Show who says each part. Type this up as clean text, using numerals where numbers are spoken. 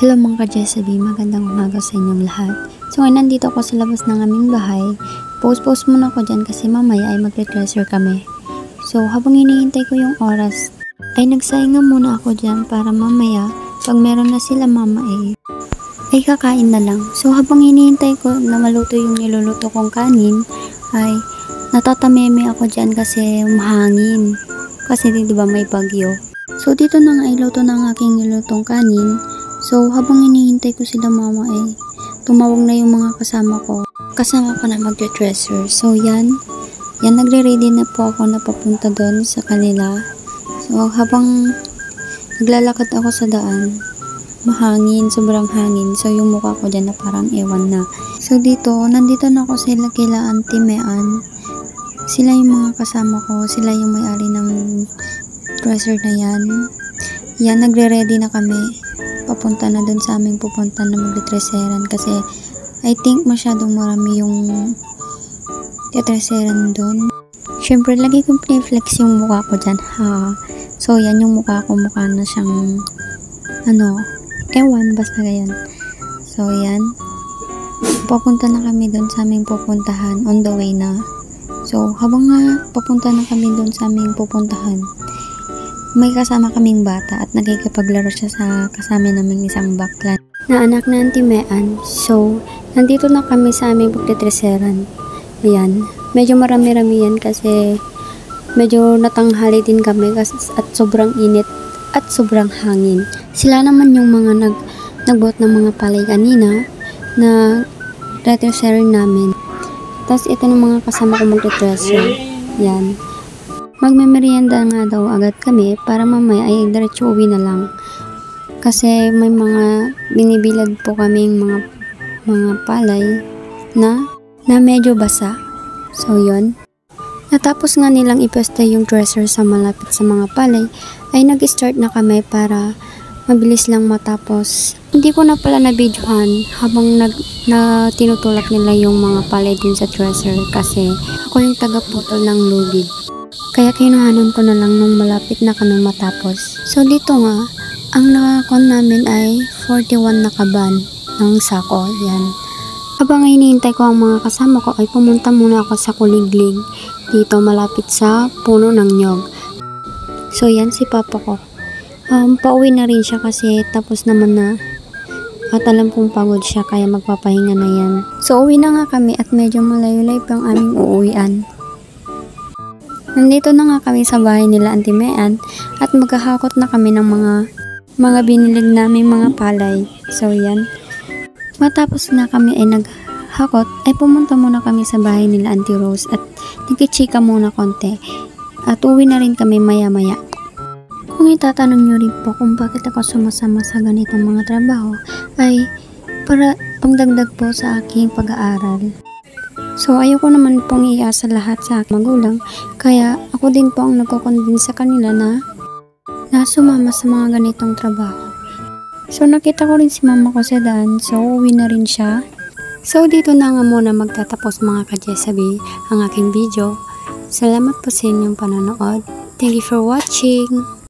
Speaker 1: Hello mga ka-Jessaby, magandang umaga sa inyong lahat. So ngayon nandito ako sa labas ng aming bahay. Post muna ako dyan kasi mamaya ay magre-dresser kami. So habang hinihintay ko yung oras, ay nagsahinga muna ako dyan para mamaya pag meron na sila mama ay kakain na lang. So habang hinihintay ko na maluto yung niluluto kong kanin, ay natatameme ako dyan kasi mahangin. Kasi diba may bagyo. So dito na nga iluto ng aking nilutong kanin. So, habang hinihintay ko sila mama ay tumawag na yung mga kasama ko. Kasama ko na magdresser. So, yan nagre-ready na po ako na papunta doon sa kanila. So, habang naglalakad ako sa daan, mahangin, sobrang hangin. So, yung mukha ko dyan na parang ewan na. So, nandito na ako sila kila Auntie Mean. Sila yung mga kasama ko. Sila yung may-ari ng dresser na yan. Yan, nagre-ready na kami. Papunta na dun sa aming pupunta na magdresseran kasi I think masyadong marami yung dresseran dun. Syempre lagi kong piniflex yung mukha ko dyan, ha. So yan yung mukha ko, mukha na siyang ewan, basta ganyan. So yan, papunta na kami dun sa aming pupuntahan, on the way na. So habang nga papunta na kami dun sa aming pupuntahan, may kasama kaming bata at nagkikipaglaro siya sa kasama naming isang bakla na anak na Auntie Mean. So, nandito na kami sa aming pagdidresseran. Ayan. Medyo marami-rami yan kasi medyo natanghali din kami at sobrang init at sobrang hangin. Sila naman yung mga nagbuhat ng mga palay kanina na dresseran namin. Tapos ito ng mga kasama ko magdidresser. Yan. Magmemerienda nga daw agad kami para mamaya ay diretso uwi na lang. Kasi may mga binibilad po kaming mga palay na medyo basa. So yun. Natapos nga nilang ipesta yung dresser sa malapit sa mga palay, ay nag-start na kami para mabilis lang matapos. Hindi ko na pala na-videohan habang tinutulak nila yung mga palay din sa dresser kasi ako yung taga-putol ng lubid. Kaya kinuhanan ko na lang nung malapit na kami matapos. So dito nga, ang nakakon namin ay 41 na kaban ng sako. Yan. Habang hinihintay ko ang mga kasama ko ay pumunta muna ako sa kuliglig. Dito malapit sa puno ng nyog. So yan si papa ko. Pauwi na rin siya kasi tapos naman na. At alam kong pagod siya kaya magpapahinga na yan. So uwi na nga kami at medyo malayo-layo pang aming uuwian. Nandito na nga kami sa bahay nila Auntie Mean at maghahakot na kami ng mga binilig naming mga palay. So yan. Matapos na kami ay naghakot ay pumunta muna kami sa bahay nila Auntie Rose at nagkichika muna konti. At uwi na rin kami maya-maya. Kung itatanong nyo rin po kung bakit ako sumasama sa ganitong mga trabaho ay para pangdagdag po sa aking pag-aaral. So, ayoko naman pong iasa lahat sa aking magulang, kaya ako din po ang nagko-convince sa kanila na sumama sa mga ganitong trabaho. So, nakita ko rin si mama ko sa daan, so uwi na rin siya. So, dito na nga muna magtatapos mga ka-Jessaby ang aking video. Salamat po sa inyong panonood. Thank you for watching!